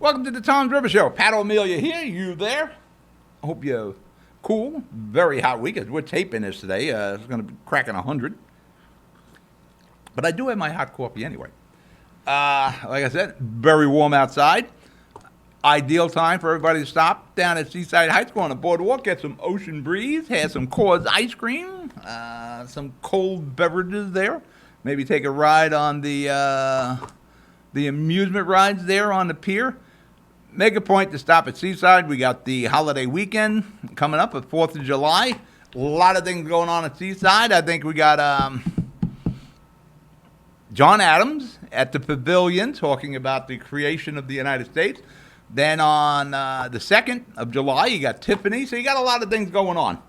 Welcome to the Tom's River Show. Pat Amelia here. You there? I hope you're cool. Very hot week. We're taping this today. It's going to be cracking 100. But I do have my hot coffee anyway. Like I said, very warm outside. Ideal time for everybody to stop down at Seaside Heights, go on the boardwalk, get some ocean breeze, have some Coors ice cream, some cold beverages there. Maybe take a ride on the amusement rides there on the pier. Make a point to stop at Seaside. We got the holiday weekend coming up at 4th of July. A lot of things going on at Seaside. I think we got John Adams at the Pavilion talking about the creation of the United States. Then on the 2nd of July, you got Tiffany. So you got a lot of things going on.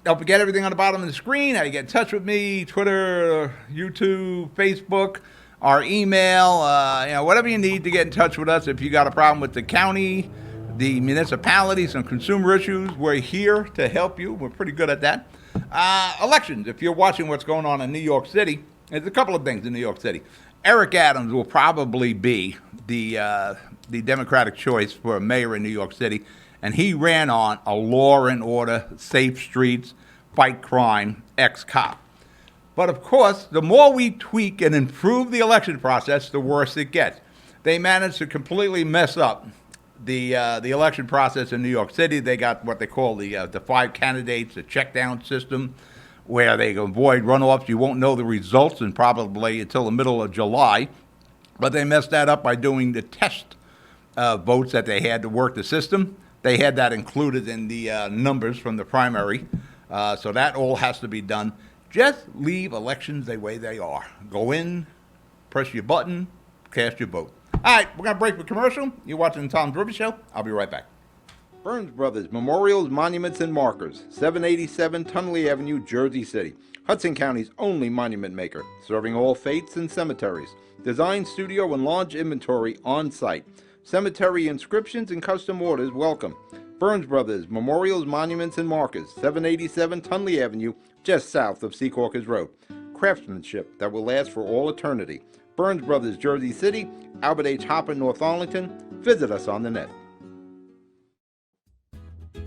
Don't forget everything on the bottom of the screen. How you get in touch with me, Twitter, YouTube, Facebook, our email, whatever you need to get in touch with us. If you got a problem with the county, the municipality, some consumer issues, we're here to help you. We're pretty good at that. Elections. If you're watching what's going on in New York City, there's a couple of things in New York City. Eric Adams will probably be the Democratic choice for mayor in New York City, and he ran on a law and order, safe streets, fight crime, ex-cop. But of course, the more we tweak and improve the election process, the worse it gets. They managed to completely mess up the election process in New York City. They got what they call the 5 candidates, a check-down system, where they avoid runoffs. You won't know the results and probably until the middle of July. But they messed that up by doing the test votes that they had to work the system. They had that included in the numbers from the primary. So that all has to be done. Just leave elections the way they are. Go in, press your button, cast your vote. All right, we're going to break for commercial. You're watching the Tom's River Show. I'll be right back. Burns Brothers Memorials, Monuments, and Markers, 787 Tunley Avenue, Jersey City. Hudson County's only monument maker, serving all faiths and cemeteries. Design, studio, and large inventory on site. Cemetery inscriptions and custom orders welcome. Burns Brothers Memorials, Monuments, and Markers, 787 Tunley Avenue, just south of Secaucus Road. Craftsmanship that will last for all eternity. Burns Brothers, Jersey City, Albert H. Hopper, North Arlington. Visit us on the net.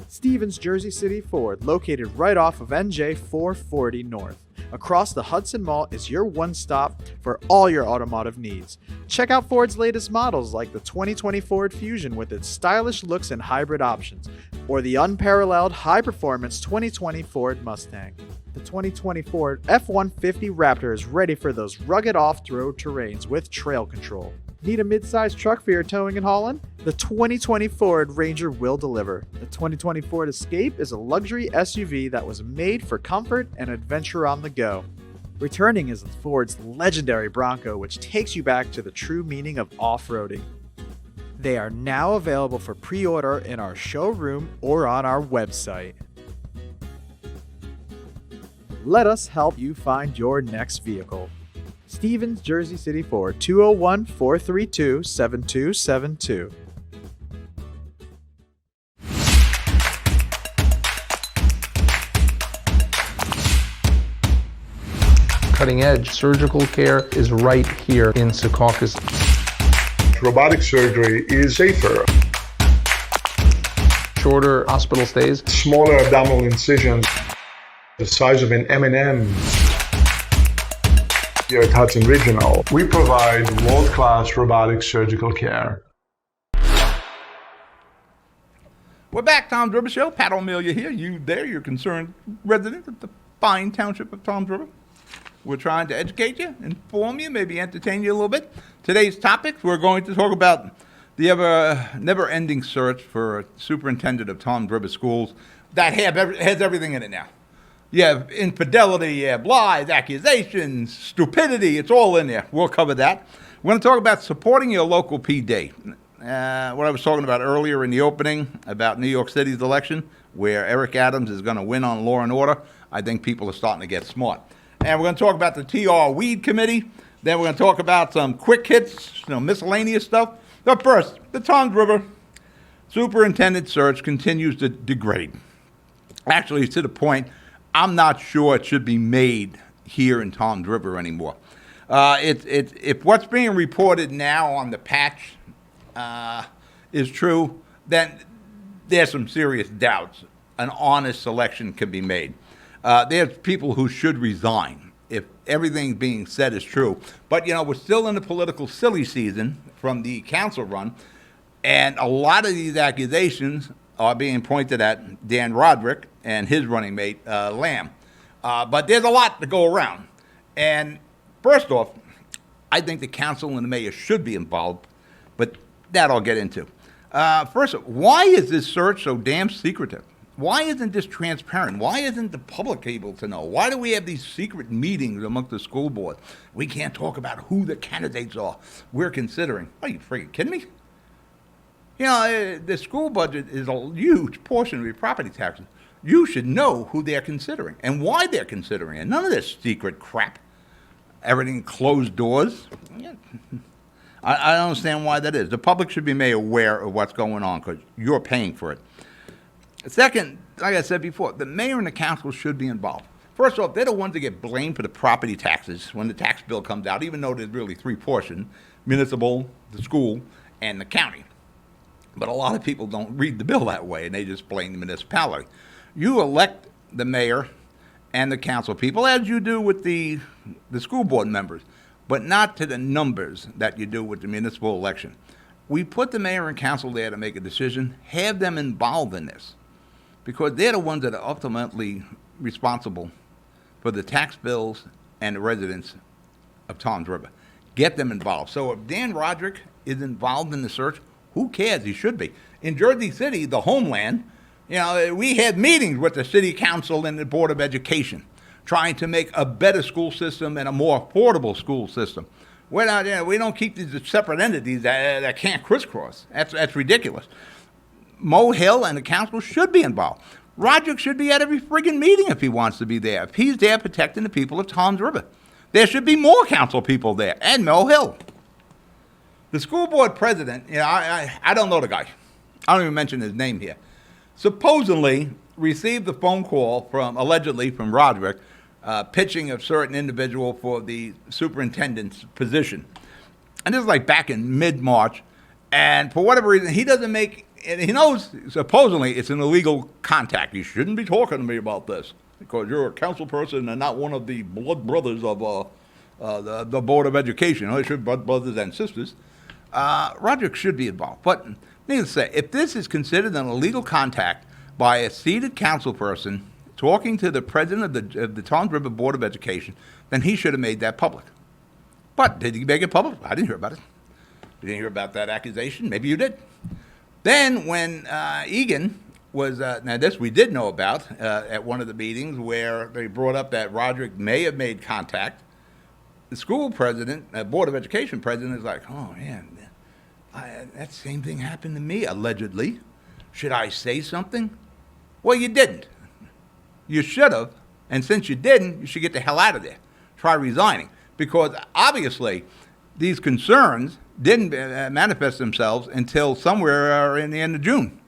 Stevens Jersey City Ford, located right off of NJ 440 North. Across the Hudson Mall is your one-stop for all your automotive needs. Check out Ford's latest models like the 2020 Ford Fusion with its stylish looks and hybrid options, or the unparalleled high-performance 2020 Ford Mustang. The 2020 Ford F-150 Raptor is ready for those rugged off-road terrains with trail control. Need a mid-sized truck for your towing and hauling? The 2020 Ford Ranger will deliver. The 2020 Ford Escape is a luxury SUV that was made for comfort and adventure on the go. Returning is Ford's legendary Bronco, which takes you back to the true meaning of off-roading. They are now available for pre-order in our showroom or on our website. Let us help you find your next vehicle. Stevens Jersey City Ford, 201-432-7272. Cutting-edge surgical care is right here in Secaucus. Robotic surgery is safer. Shorter hospital stays. Smaller abdominal incisions, the size of an M&M. Here at Hudson Regional, we provide world-class robotic surgical care. We're back, Tom's River Show. Pat Amelia here. You there, you're concerned resident of the fine township of Tom's River. We're trying to educate you, inform you, maybe entertain you a little bit. Today's topics, we're going to talk about the never-ending search for a superintendent of Tom's River schools that has everything in it now. You have infidelity, you have lies, accusations, stupidity. It's all in there. We'll cover that. We're going to talk about supporting your local PD. What I was talking about earlier in the opening about New York City's election, where Eric Adams is going to win on law and order. I think people are starting to get smart. And we're going to talk about the TR Weed Committee. Then we're going to talk about some quick hits, miscellaneous stuff. But first, the Tom's River superintendent search continues to degrade. Actually, to the point I'm not sure it should be made here in Tom's River anymore. If what's being reported now on the patch is true, then there's some serious doubts an honest selection can be made. There's people who should resign if everything being said is true. But, we're still in the political silly season from the council run, and a lot of these accusations are being pointed at Dan Roderick and his running mate, Lamb. But there's a lot to go around. And first off, I think the council and the mayor should be involved, but that I'll get into. First, why is this search so damn secretive? Why isn't this transparent? Why isn't the public able to know? Why do we have these secret meetings amongst the school board? We can't talk about who the candidates are we're considering. Are you freaking kidding me? The school budget is a huge portion of your property taxes. You should know who they're considering and why they're considering it. None of this secret crap. Everything closed doors. I don't understand why that is. The public should be made aware of what's going on because you're paying for it. Second, like I said before, the mayor and the council should be involved. First off, they're the ones that get blamed for the property taxes when the tax bill comes out, even though there's really three portions: municipal, the school, and the county. But a lot of people don't read the bill that way, and they just blame the municipality. You elect the mayor and the council people, as you do with the school board members, but not to the numbers that you do with the municipal election. We put the mayor and council there to make a decision, have them involved in this, because they're the ones that are ultimately responsible for the tax bills and the residents of Toms River. Get them involved. So if Dan Roderick is involved in the search, who cares? He should be. In Jersey City, the homeland, we had meetings with the city council and the Board of Education trying to make a better school system and a more affordable school system. We're not, we don't keep these separate entities that can't crisscross. That's ridiculous. Mo Hill and the council should be involved. Roderick should be at every friggin' meeting if he wants to be there. If he's there protecting the people of Toms River, there should be more council people there, and Mo Hill. The school board president, I don't know the guy. I don't even mention his name here. Supposedly received the phone call allegedly from Roderick, pitching a certain individual for the superintendent's position. And this is like back in mid-March. And for whatever reason, he doesn't make, and he knows supposedly it's an illegal contact. You shouldn't be talking to me about this because you're a council person and not one of the blood brothers of the Board of Education. They should be brothers and sisters. Roderick should be involved. But needless to say, if this is considered an illegal contact by a seated council person talking to the president of the Toms River Board of Education, then he should have made that public. But did he make it public? I didn't hear about it. You didn't hear about that accusation? Maybe you did. Then when Egan was, now this we did know about at one of the meetings where they brought up that Roderick may have made contact, the school president, Board of Education president is like, oh man, that same thing happened to me, allegedly. Should I say something? Well, you didn't. You should have, and since you didn't, you should get the hell out of there. Try resigning, because obviously these concerns didn't manifest themselves until somewhere in the end of June,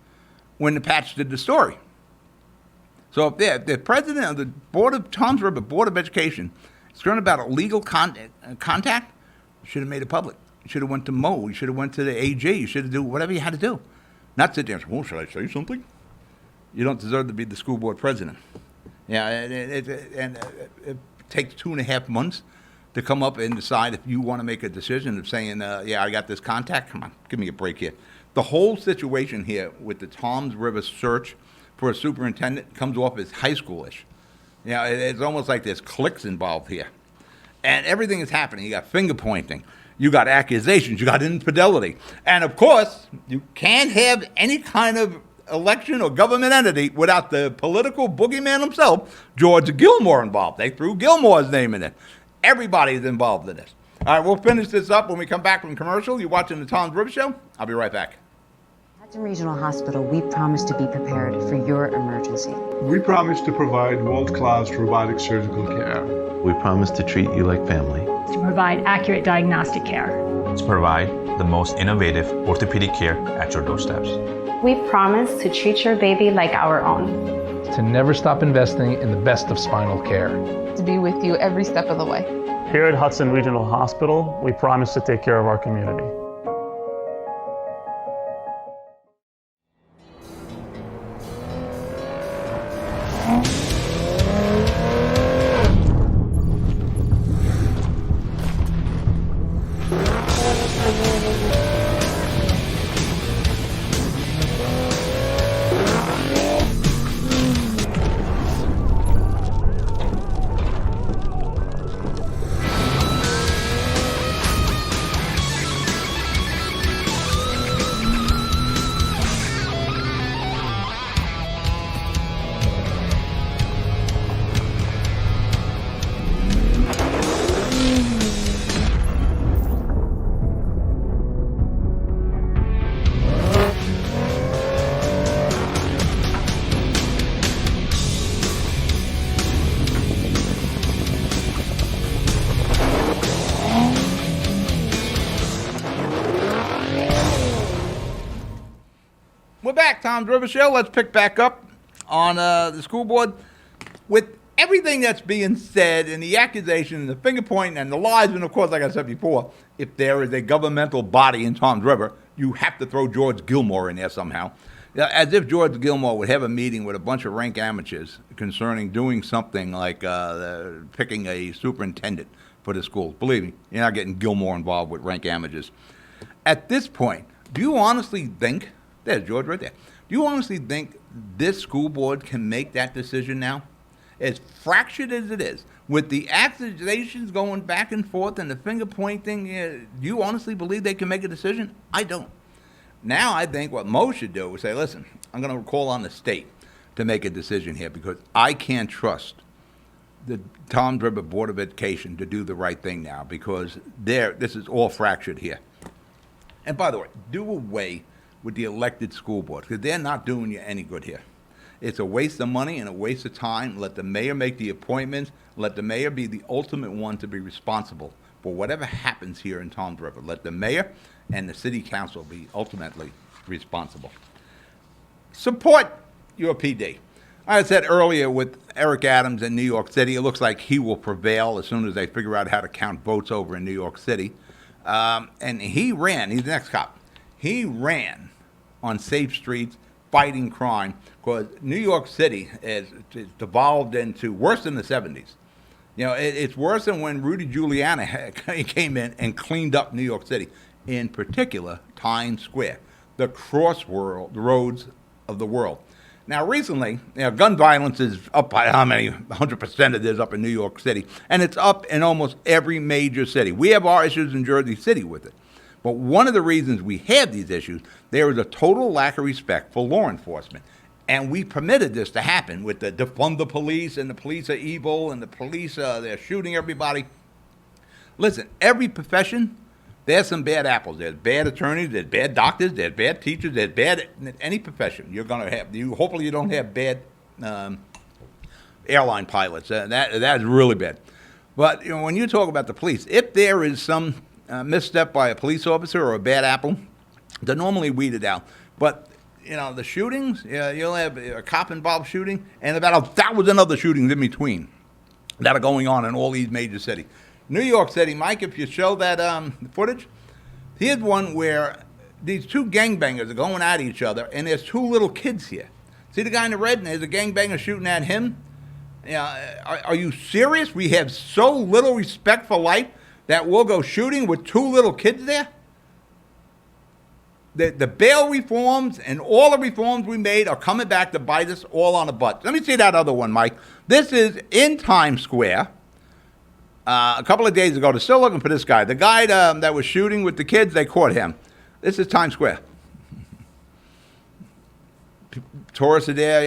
when the Patch did the story. So if the president of the Board of Toms River Board of Education is concerned about illegal contact, you should have made it public. You should have went to Mo. You should have went to the AG. You should have done whatever you had to do. Not sit there and say, well, should I say something? You don't deserve to be the school board president. Yeah, and it takes 2.5 months to come up and decide if you want to make a decision of saying, yeah, I got this contact. Come on, give me a break here. The whole situation here with the Toms River search for a superintendent comes off as high schoolish. It's almost like there's cliques involved here. And everything is happening. You got finger pointing. You got accusations. You got infidelity. And, of course, you can't have any kind of election or government entity without the political boogeyman himself, George Gilmore, involved. They threw Gilmore's name in it. Everybody's involved in this. All right, we'll finish this up when we come back from commercial. You're watching the Toms River Show. I'll be right back. Hudson Regional Hospital, we promise to be prepared for your emergency. We promise to provide world-class robotic surgical care. We promise to treat you like family. To provide accurate diagnostic care. To provide the most innovative orthopedic care at your doorsteps. We promise to treat your baby like our own. To never stop investing in the best of spinal care. To be with you every step of the way. Here at Hudson Regional Hospital, we promise to take care of our community. Tom's River Show. Let's pick back up on the school board. With everything that's being said and the accusation and the finger pointing and the lies, and of course, like I said before, if there is a governmental body in Tom's River, you have to throw George Gilmore in there somehow. As if George Gilmore would have a meeting with a bunch of rank amateurs concerning doing something like picking a superintendent for the schools. Believe me, you're not getting Gilmore involved with rank amateurs. At this point, do you honestly think, there's George right there, do you honestly think this school board can make that decision now? As fractured as it is, with the accusations going back and forth and the finger pointing, do you honestly believe they can make a decision? I don't. Now I think what Mo should do is say, listen, I'm going to call on the state to make a decision here because I can't trust the Tom's River Board of Education to do the right thing now because this is all fractured here. And by the way, do away with the elected school boards because they're not doing you any good here. It's a waste of money and a waste of time. Let the mayor make the appointments. Let the mayor be the ultimate one to be responsible for whatever happens here in Tom's River. Let the mayor and the city council be ultimately responsible. Support your PD. I said earlier with Eric Adams in New York City, it looks like he will prevail as soon as they figure out how to count votes over in New York City. And he ran, he's the next cop, he ran on safe streets, fighting crime, because New York City is devolved into worse than the 70s. You know, it's worse than when Rudy Giuliani came in and cleaned up New York City, in particular Times Square, the crossroads of the world. Now, recently, gun violence is up by how many 100% it is up in New York City, and it's up in almost every major city. We have our issues in Jersey City with it. But one of the reasons we have these issues, there is a total lack of respect for law enforcement. And we permitted this to happen with the defund the police and the police are evil and the police, they're shooting everybody. Listen, every profession, there's some bad apples. There's bad attorneys, there's bad doctors, there's bad teachers, there's bad, any profession you're going to have. Hopefully you don't have bad airline pilots. That's really bad. But when you talk about the police, if there is some misstep by a police officer or a bad apple, they're normally weeded out. But the shootings, you'll have a cop-involved shooting and about 1,000 other shootings in between that are going on in all these major cities. New York City, Mike, if you show that footage, here's one where these two gangbangers are going at each other, and there's two little kids here. See the guy in the red, and there's a gangbanger shooting at him? Are you serious? We have so little respect for life that we'll go shooting with two little kids there? The bail reforms and all the reforms we made are coming back to bite us all on the butt. Let me see that other one, Mike. This is in Times Square. A couple of days ago, they're still looking for this guy. The guy that was shooting with the kids, they caught him. This is Times Square. Tourists are there,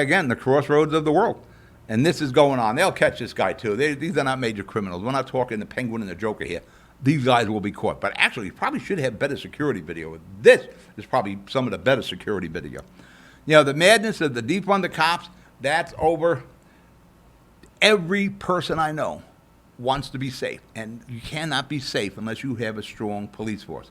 again, the crossroads of the world. And this is going on. They'll catch this guy, too. These are not major criminals. We're not talking the Penguin and the Joker here. These guys will be caught. But actually, you probably should have better security video. This is probably some of the better security video. The madness of the defund the cops, that's over. Every person I know wants to be safe. And you cannot be safe unless you have a strong police force.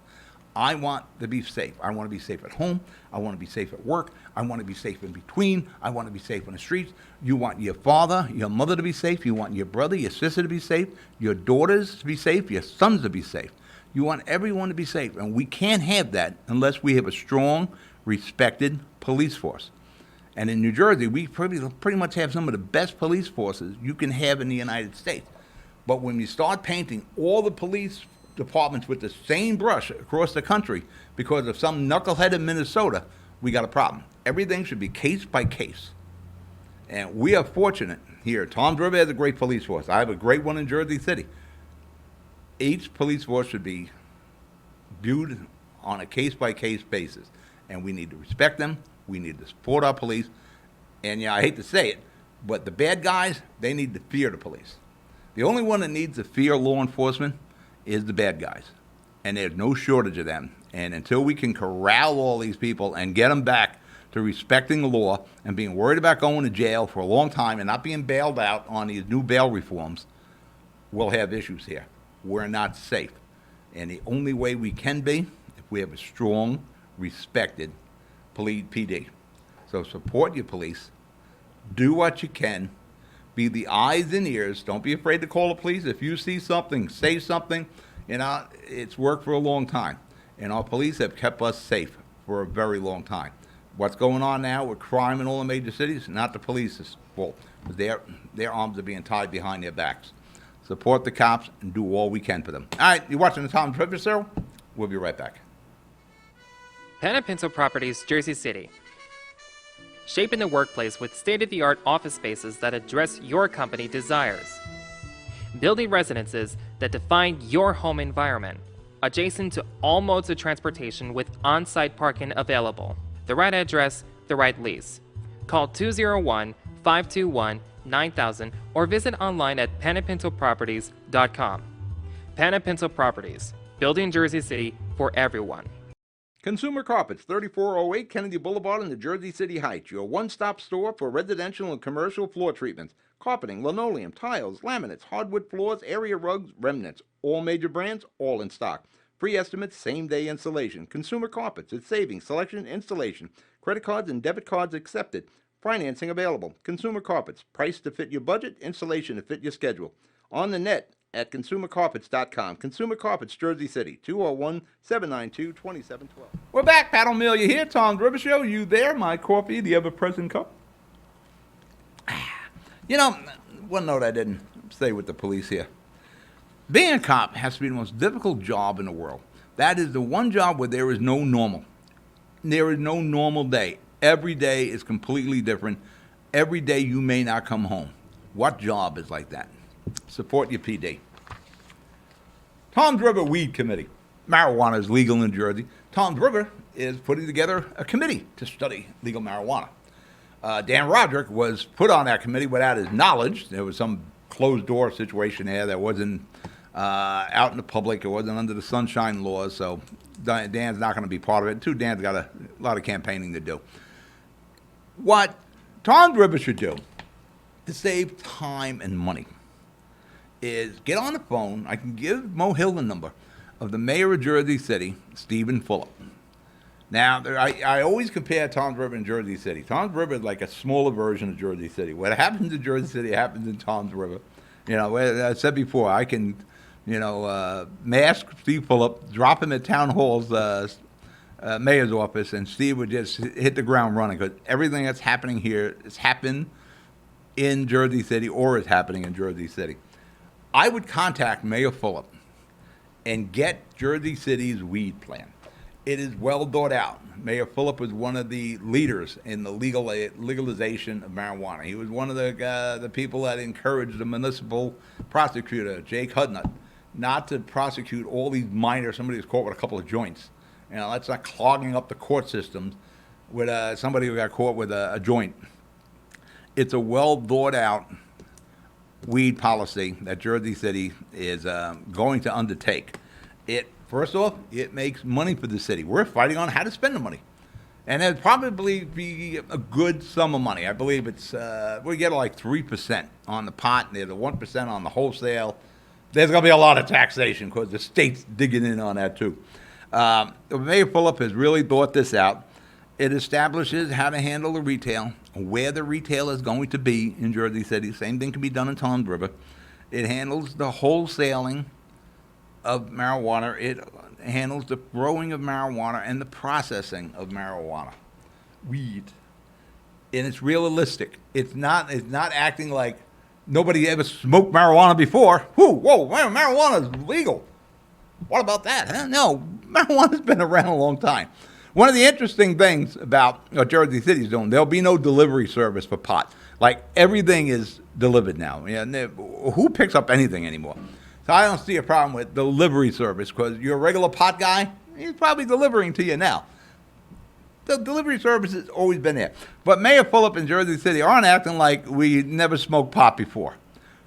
I want to be safe. I want to be safe at home. I want to be safe at work. I want to be safe in between. I want to be safe on the streets. You want your father, your mother to be safe. You want your brother, your sister to be safe. Your daughters to be safe. Your sons to be safe. You want everyone to be safe. And we can't have that unless we have a strong, respected police force. And in New Jersey, we pretty much have some of the best police forces you can have in the United States. But when you start painting all the police departments with the same brush across the country because of some knucklehead in Minnesota, we got a problem. Everything should be case by case. And we are fortunate here. Tom's River has a great police force. I have a great one in Jersey City. Each police force should be viewed on a case by case basis. And we need to respect them. We need to support our police. And I hate to say it, but the bad guys, they need to fear the police. The only one that needs to fear law enforcement is the bad guys. And there's no shortage of them. And until we can corral all these people and get them back to respecting the law and being worried about going to jail for a long time and not being bailed out on these new bail reforms, we'll have issues here. We're not safe. And the only way we can be, if we have a strong, respected PD. So support your police. Do what you can. Be the eyes and ears. Don't be afraid to call the police. If you see something, say something. You know, it's worked for a long time. And our police have kept us safe for a very long time. What's going on now with crime in all the major cities, not the police's fault. Their arms are being tied behind their backs. Support the cops and do all we can for them. All right, you're watching the Tom Trivia Show. We'll be right back. PanPencil Properties, Jersey City. Shaping the workplace with state-of-the-art office spaces that address your company desires. Building residences that define your home environment, adjacent to all modes of transportation with on-site parking available. The right address, the right lease. Call 201-521-9000 or visit online at PanPencilProperties.com. PanPencil Properties, building Jersey City for everyone. Consumer Carpets, 3408 Kennedy Boulevard in the Jersey City Heights, your one-stop store for residential and commercial floor treatments, carpeting, linoleum, tiles, laminates, hardwood floors, area rugs, remnants, all major brands, all in stock. Free estimates, same-day installation. Consumer Carpets, it's savings, selection, installation. Credit cards and debit cards accepted. Financing available. Consumer Carpets, price to fit your budget, installation to fit your schedule. On the net at consumercarpets.com. Consumer Carpets, Jersey City, 201-792-2712. We're back. Pat Amelia here. Tom's River Show. You there? My coffee, the ever-present cup. You know, one note I didn't say with the police here. Being a cop has to be the most difficult job in the world. That is the one job where there is no normal. There is no normal day. Every day is completely different. Every day you may not come home. What job is like that? Support your PD. Tom's River Weed Committee. Marijuana is legal in Jersey. Tom's River is putting together a committee to study legal marijuana. Dan Roderick was put on that committee without his knowledge. There was some closed-door situation there that wasn't out in the public. It wasn't under the sunshine laws, so Dan's not going to be part of it. Too, Dan's got a lot of campaigning to do. What Tom's River should do to save time and money is get on the phone. I can give Mo Hill the number of the mayor of Jersey City, Stephen Fulop. Now, I always compare Tom's River and Jersey City. Tom's River is like a smaller version of Jersey City. What happens in Jersey City happens in Tom's River. You know, I said before, I can, mask Steve Fulop, drop him at Town Hall's mayor's office, and Steve would just hit the ground running because everything that's happening here has happened in Jersey City or is happening in Jersey City. I would contact Mayor Fulop and get Jersey City's weed plan. It is well thought out. Mayor Fulop was one of the leaders in the legalization of marijuana. He was one of the people that encouraged the municipal prosecutor, Jake Hudnut, not to prosecute all these minors. Somebody was caught with a couple of joints. You know, that's not clogging up the court systems with somebody who got caught with a joint. It's a well thought out weed policy that Jersey City is going to undertake. First off, it makes money for the city. We're fighting on how to spend the money. And it'd probably be a good sum of money. I believe it's, we get like 3% on the pot, and there's a 1% on the wholesale. There's going to be a lot of taxation because the state's digging in on that too. Mayor Fulop has really thought this out. It establishes how to handle the retail, where the retail is going to be in Jersey City. Same thing can be done in Tom's River. It handles the wholesaling of marijuana. It handles the growing of marijuana and the processing of marijuana, weed, and it's realistic. It's not acting like nobody ever smoked marijuana before. Whoa, marijuana is legal. What about that? Huh? No, marijuana's been around a long time. One of the interesting things about what Jersey City is doing, there'll be no delivery service for pot. Like everything is delivered now. Who picks up anything anymore? So I don't see a problem with delivery service because you're a regular pot guy, he's probably delivering to you now. The delivery service has always been there. But Mayor Fulop in Jersey City aren't acting like we never smoked pot before.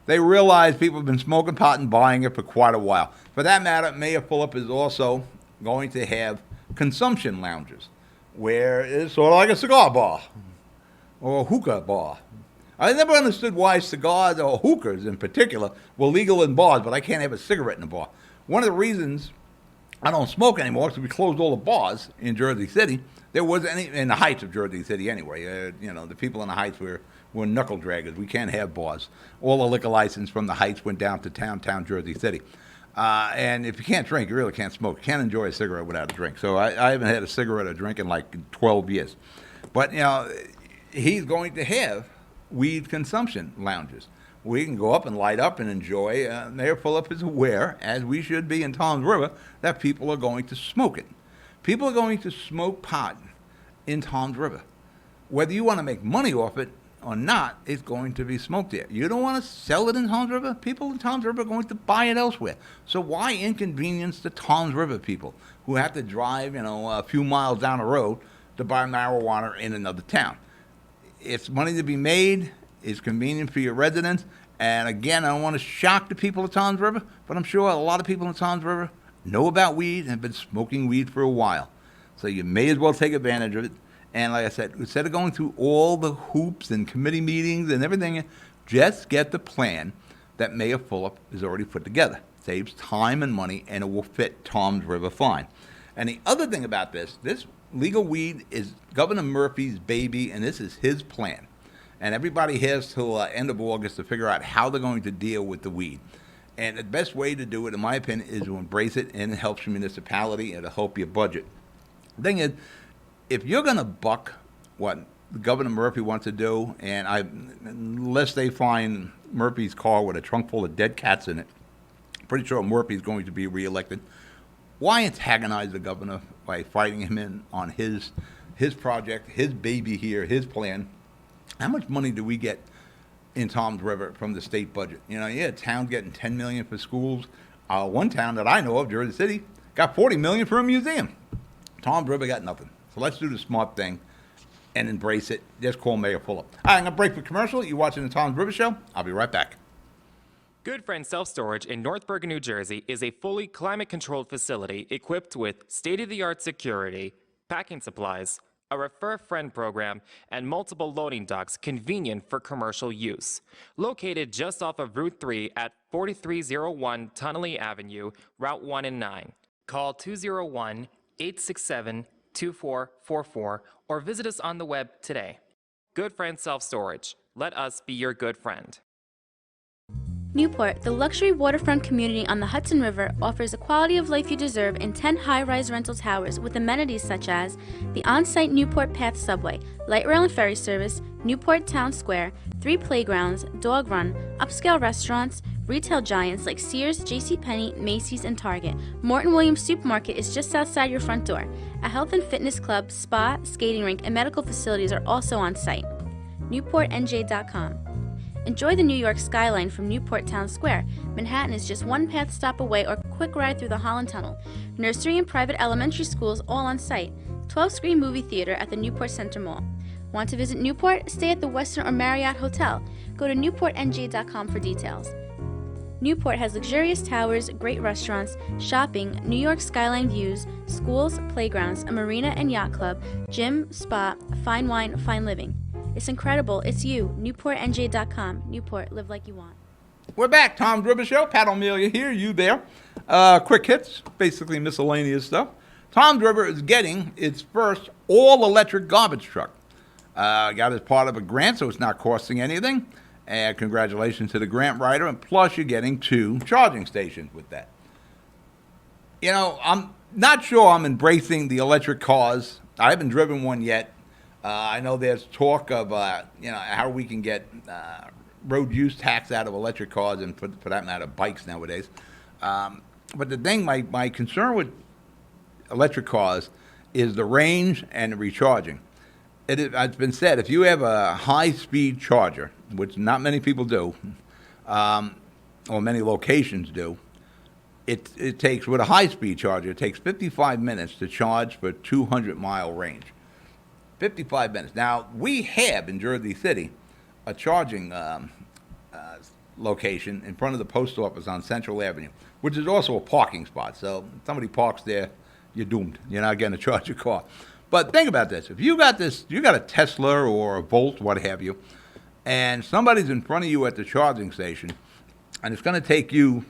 They realize people have been smoking pot and buying it for quite a while. For that matter, Mayor Fulop is also going to have consumption lounges where it's sort of like a cigar bar or a hookah bar. I never understood why cigars or hookahs in particular were legal in bars, but I can't have a cigarette in a bar. One of the reasons I don't smoke anymore because we closed all the bars in Jersey City. There wasn't any in the heights of Jersey City anyway. The people in the heights were knuckle draggers. We can't have bars. All the liquor license from the heights went down to town Jersey City. And if you can't drink, you really can't smoke. You can't enjoy a cigarette without a drink. So I haven't had a cigarette or drink in like 12 years. But, he's going to have weed consumption lounges. We can go up and light up and enjoy. Mayor Fulop is aware, as we should be in Toms River, that people are going to smoke it. People are going to smoke pot in Toms River. Whether you want to make money off it or not, it's going to be smoked there. You don't want to sell it in Toms River? People in Toms River are going to buy it elsewhere. So why inconvenience the Toms River people who have to drive, a few miles down the road to buy marijuana in another town? It's money to be made. It's convenient for your residents. And again, I don't want to shock the people of Toms River, but I'm sure a lot of people in Toms River know about weed and have been smoking weed for a while. So you may as well take advantage of it. And like I said, instead of going through all the hoops and committee meetings and everything, just get the plan that Mayor Fulop has already put together. Saves time and money, and it will fit Toms River fine. And the other thing about this legal weed is Governor Murphy's baby, and this is his plan. And everybody has till end of August to figure out how they're going to deal with the weed. And the best way to do it, in my opinion, is to embrace it, and it helps your municipality and to help your budget. The thing is, if you're going to buck what Governor Murphy wants to do, and unless they find Murphy's car with a trunk full of dead cats in it, pretty sure Murphy's going to be reelected. Why antagonize the governor by fighting him in on his project, his baby here, his plan? How much money do we get in Toms River from the state budget? Town's getting $10 million for schools. One town that I know of, Jersey City, got $40 million for a museum. Toms River got nothing. So let's do the smart thing and embrace it. Just call Mayor Fulop. All right, I'm going to break for commercial. You're watching the Toms River Show. I'll be right back. Good Friend Self-Storage in North Bergen, New Jersey is a fully climate-controlled facility equipped with state-of-the-art security, packing supplies, a Refer a Friend program, and multiple loading docks convenient for commercial use. Located just off of Route 3 at 4301 Tunnelly Avenue, Route 1 and 9. Call 201-867-2444 or visit us on the web today. Good Friend Self-Storage. Let us be your good friend. Newport, the luxury waterfront community on the Hudson River, offers the quality of life you deserve in 10 high-rise rental towers with amenities such as the on-site Newport Path subway, light rail and ferry service, Newport Town Square, 3 playgrounds, dog run, upscale restaurants, retail giants like Sears, JCPenney, Macy's, and Target. Morton Williams Supermarket is just outside your front door. A health and fitness club, spa, skating rink, and medical facilities are also on site. NewportNJ.com. Enjoy the New York skyline from Newport Town Square. Manhattan is just one path stop away or quick ride through the Holland Tunnel. Nursery and private elementary schools all on site. 12-screen movie theater at the Newport Center Mall. Want to visit Newport? Stay at the Westin or Marriott Hotel. Go to NewportNJ.com for details. Newport has luxurious towers, great restaurants, shopping, New York skyline views, schools, playgrounds, a marina and yacht club, gym, spa, fine wine, fine living. It's incredible. It's you. NewportNJ.com. Newport. Live like you want. We're back. Toms River Show. Pat Amelia here. You there. Quick hits. Basically miscellaneous stuff. Toms River is getting its first all-electric garbage truck. Got as part of a grant, so it's not costing anything. And congratulations to the grant writer. And plus, you're getting 2 charging stations with that. I'm not sure I'm embracing the electric cars. I haven't driven one yet. I know there's talk of, how we can get road use tax out of electric cars and, for that matter, bikes nowadays. But the thing, my concern with electric cars is the range and the recharging. It's been said, if you have a high-speed charger, which not many people do, or many locations do, it takes, with a high-speed charger, it takes 55 minutes to charge for a 200-mile range. 55 minutes. Now, we have in Jersey City a charging location in front of the post office on Central Avenue, which is also a parking spot. So if somebody parks there, you're doomed. You're not going to charge your car. But think about this. If you got a Tesla or a Volt, what have you, and somebody's in front of you at the charging station, and it's going to take you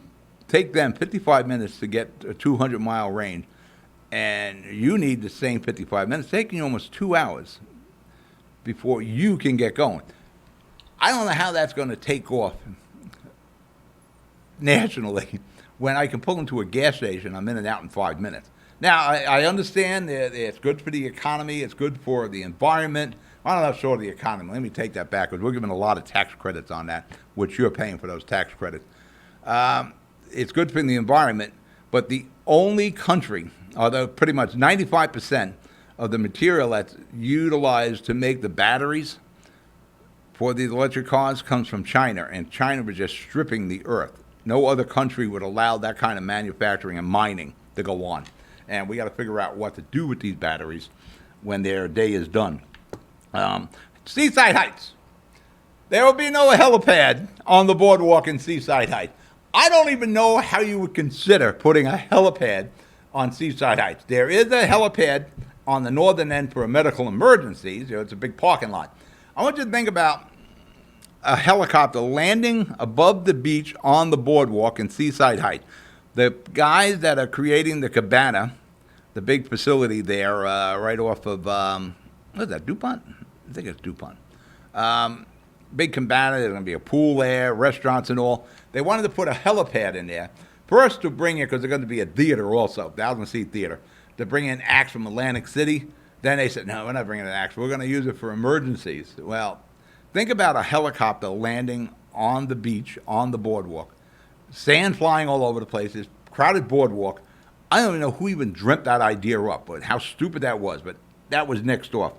take them 55 minutes to get a 200-mile range, and you need the same 55 minutes. It's taking you almost 2 hours before you can get going. I don't know how that's going to take off nationally when I can pull into a gas station. I'm in and out in 5 minutes. Now, I understand that it's good for the economy. It's good for the environment. I'm not sure of the economy. Let me take that back, because we're giving a lot of tax credits on that, which you're paying for those tax credits. It's good for the environment, but the only country, although pretty much 95% of the material that's utilized to make the batteries for these electric cars comes from China, and China was just stripping the earth. No other country would allow that kind of manufacturing and mining to go on. And we got to figure out what to do with these batteries when their day is done. Seaside Heights. There will be no helipad on the boardwalk in Seaside Heights. I don't even know how you would consider putting a helipad on Seaside Heights. There is a helipad on the northern end for medical emergencies. It's a big parking lot. I want you to think about a helicopter landing above the beach on the boardwalk in Seaside Heights. The guys that are creating the Cabana, the big facility there right off of, what is that, DuPont? I think it's DuPont. Big Cabana, there's going to be a pool there, restaurants and all. They wanted to put a helipad in there. First to bring it, because there's going to be a theater also, 1,000-seat theater, to bring in acts from Atlantic City. Then they said, no, we're not bringing in acts. We're going to use it for emergencies. Well, think about a helicopter landing on the beach, on the boardwalk. Sand flying all over the place, this crowded boardwalk. I don't even know who even dreamt that idea up, but how stupid that was, but that was next door.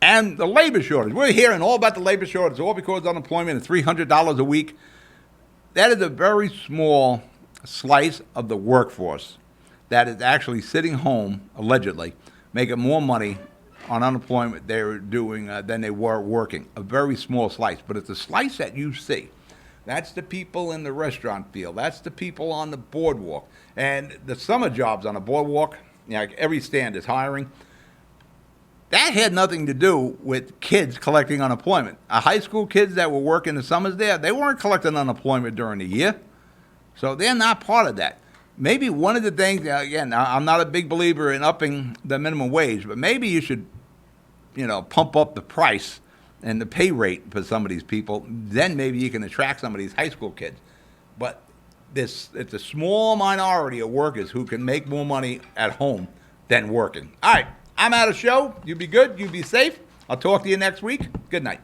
And the labor shortage. We're hearing all about the labor shortage, all because unemployment is $300 a week. That is a very small slice of the workforce that is actually sitting home, allegedly, making more money on unemployment they're doing than they were working. A very small slice, but it's a slice that you see. That's the people in the restaurant field. That's the people on the boardwalk. And the summer jobs on the boardwalk, like every stand is hiring. That had nothing to do with kids collecting unemployment. High school kids that were working the summers there, they weren't collecting unemployment during the year. So they're not part of that. Maybe one of the things, again, I'm not a big believer in upping the minimum wage, but maybe you should, pump up the price and the pay rate for some of these people. Then maybe you can attract some of these high school kids. But it's a small minority of workers who can make more money at home than working. All right, I'm out of show. You be good. You be safe. I'll talk to you next week. Good night.